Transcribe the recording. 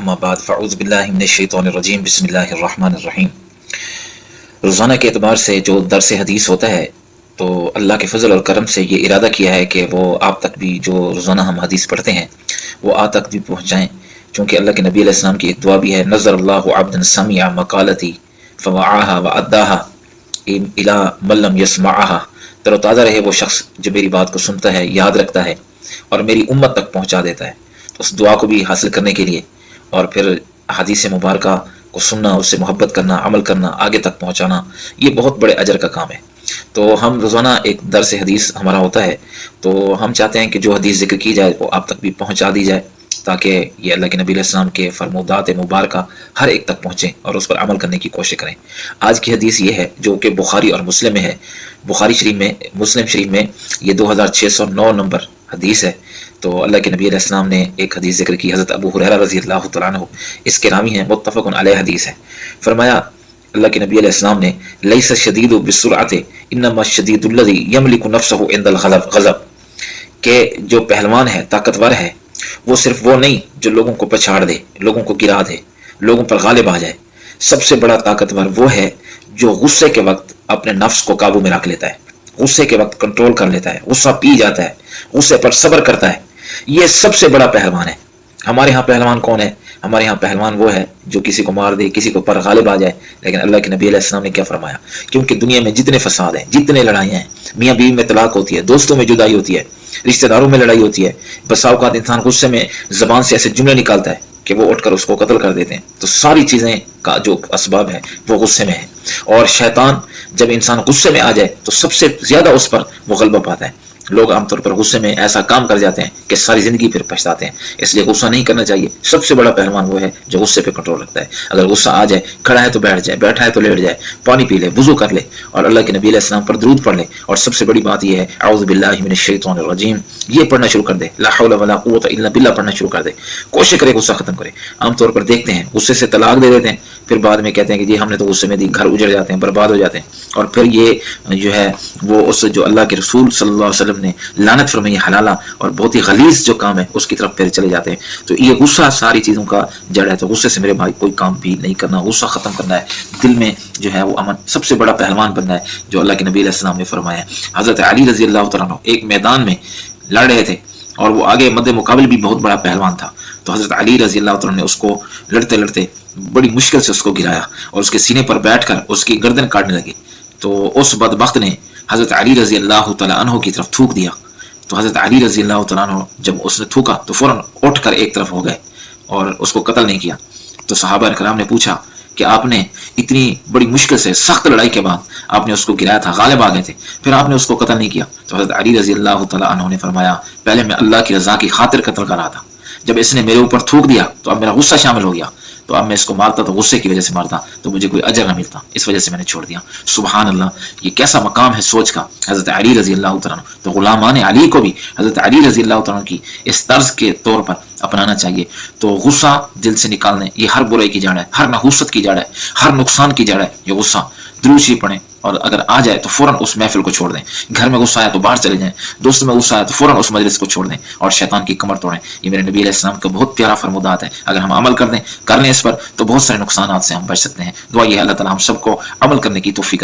अम्मा बाद फ़अऊज़ु बिल्लाहि मिनश्शैतानिर्रजीम बिस्मिल्लाहिर्रहमानिर्रहीम। रोज़ाना के एतबार से जो दर्स हदीस होता है तो अल्लाह के फ़ज़ल और करम से ये इरादा किया है कि वो आप तक भी जो रोज़ाना हम हदीस पढ़ते हैं वो आप तक भी पहुँचाएँ, चूँकि अल्लाह के नबी अलैहिस्सलाम की एक दुआ भी है, नज़रल्लाहु अब्दन समिअ मक़ालती फ़वअआहा व अद्दाहा इला मन लम यस्मअहा। तरोताज़ा रहे वो शख्स जो मेरी बात को सुनता है, याद रखता है और मेरी उम्मत तक पहुँचा देता है। तो उस दुआ को भी हासिल करने के लिए और फिर हदीस मुबारका को सुनना, उससे मोहब्बत करना, अमल करना, आगे तक पहुँचाना, ये बहुत बड़े अजर का काम है। तो हम रोज़ाना एक दर्स हदीस हमारा होता है, तो हम चाहते हैं कि जो हदीस ज़िक्र की जाए वो आप तक भी पहुँचा दी जाए, ताकि ये अल्लाह के नबी अलैहिस्सलाम के फरमूदात मुबारका हर एक तक पहुँचें और उस पर अमल करने की कोशिश करें। आज की हदीस ये है जो कि बुखारी और मुस्लिम में है। बुखारी शरीफ में, मुस्लिम शरीफ में ये 2609 नंबर हदीस है। तो अल्लाह के नबी अलैहिस्सलाम ने एक हदीस ज़िक्र की, हज़रत अबू हुरैरा रज़ियल्लाहु तआला अन्हु इसके रावी हैं, मुत्तफ़क़ुन अलैह हदीस है। फरमाया अल्लाह के नबी अलैहिस्सलाम ने, लैसा शदीदु बिस्सुरअति इन्नमा शदीदुल्लज़ी यमलिकु नफ्सहु इंदल ग़ज़ब, के जो पहलवान है, ताकतवर है, वो सिर्फ वो नहीं जो लोगों को पछाड़ दे, लोगों को गिरा दे, लोगों पर गालिब आ जाए। सबसे बड़ा ताकतवर वो है जो गुस्से के वक्त अपने नफ्स को काबू में रख लेता है, गुस्से के वक्त कंट्रोल कर लेता है, गुस्सा पी जाता है, गुस्से पर सब्र करता है। ये सबसे बड़ा पहलवान है। हमारे यहाँ पहलवान कौन है? हमारे यहाँ पहलवान वो है जो किसी को मार दे, किसी को पर गालिब आ जाए। लेकिन अल्लाह के नबी अलैहिस्सलाम ने क्या फरमाया? क्योंकि दुनिया में जितने फसाद हैं, जितने लड़ाइयाँ हैं, मियाँ बीवी में तलाक होती है, दोस्तों में जुदाई होती है, रिश्तेदारों में लड़ाई होती है, बसा औक़ात इंसान गुस्से में ज़बान से ऐसे जुमले निकालता है कि वो उठकर उसको कत्ल कर देते हैं। तो सारी चीज़ें का जो असबाब है वो गुस्से में है। और शैतान जब इंसान गुस्से में आ जाए तो सबसे ज़्यादा उस पर वो गलबा पाता है। लोग आमतौर पर गुस्से में ऐसा काम कर जाते हैं कि सारी ज़िंदगी फिर पछताते हैं। इसलिए गुस्सा नहीं करना चाहिए। सबसे बड़ा पहलवान वो है जो गुस्से पे कंट्रोल रखता है। अगर गुस्सा आ जाए, खड़ा है तो बैठ जाए, बैठा है तो लेट जाए, पानी पी ले, वुज़ू कर ले और अल्लाह के नबी अलैहिस्सलाम पर दरूद पढ़ ले। और सबसे बड़ी बात यह है, औज़ु बिल्लाहि मिनश्शैतानिर्रजीम, ये पढ़ना शुरू कर दे, ला हौला वला कुव्वता इल्ला बिल्लाह पढ़ना शुरू कर दे। कोशिश करे गुस्सा खत्म करे। आमतौर पर देखते हैं गुस्से से तलाक दे देते हैं, फिर बाद में कहते हैं कि जी हमने तो गुस्से में दी, घर उजड़ जाते हैं, बर्बाद हो जाते हैं। और फिर ये जो है वो उस जो अल्लाह के रसूल सल्लल्लाहु अलैहि वसल्लम ने लानत फरमाई हलाला और बहुत ही गलीज़ जो काम है उसकी तरफ फिर चले जाते हैं। तो ये गुस्सा सारी चीज़ों का जड़ है। तो गुस्से से मेरे भाई कोई काम भी नहीं करना, गुस्सा ख़त्म करना है, दिल में जो है वो अमन। सबसे बड़ा पहलवान बनना है जो अल्लाह के नबी अलैहिस्सलाम ने फरमाया है। हज़रत अली रज़ियल्लाहु तआला अन्हु एक मैदान में लड़ रहे थे और वो आगे मद्दे मुकाबिल भी बहुत बड़ा पहलवान था। तो हज़रत अली रज़ियल्लाहु तआला ने उसको लड़ते लड़ते बड़ी मुश्किल से उसको गिराया और उसके सीने पर बैठकर उसकी गर्दन काटने लगे। तो उस बदबख्त ने हज़रत अली रज़ियल्लाहु तआला अन्हु की तरफ थूक दिया। तो हज़रत अली रज़ियल्लाहु तआला अन्हु जब उसने थूका तो फ़ौरन उठकर एक तरफ हो गए और उसको कत्ल नहीं किया। तो सहाबा किराम ने पूछा कि आपने इतनी बड़ी मुश्किल से सख्त लड़ाई के बाद आपने उसको गिराया था, गालिब आ गए थे, फिर आपने उसको कत्ल नहीं किया? तो हज़रत अली रज़ियल्लाहु तआला अन्हु ने फरमाया, पहले मैं अल्लाह की रज़ा की खातिर कत्ल कर रहा था, जब इसने मेरे ऊपर थूक दिया तो अब मेरा गुस्सा शामिल हो गया, तो अब मैं इसको मारता तो गुस्से की वजह से मारता तो मुझे कोई अजर ना मिलता, इस वजह से मैंने छोड़ दिया। सुभान अल्लाह, ये कैसा मकाम है सोच का। हज़रत अली रज़ियल्लाहु तआला अन्हु, तो गुलामान अली को भी हज़रत अली रज़ियल्लाहु तआला अन्हु की इस तर्ज के तौर पर अपनाना चाहिए। तो गुस्सा दिल से निकालने, ये हर बुराई की जड़ है, हर नहूसत की जड़ है, हर नुकसान की जड़ है ये गुस्सा। दुरूद शरीफ पढ़ें और अगर आ जाए तो फ़ौरन उस महफिल को छोड़ दें। घर में गुस्सा आया तो बाहर चले जाएं, दोस्तों में गुस्सा आया तो फ़ौरन उस मजलिस को छोड़ दें और शैतान की कमर तोड़ें। ये मेरे नबी अलैहिस्सलाम का बहुत प्यारा फरमुदात है। अगर हम अमल कर लें इस पर तो बहुत सारे नुकसानात से हम बच सकते हैं। दुआ ये है अल्लाह ताला हम सबको अमल करने की तौफीक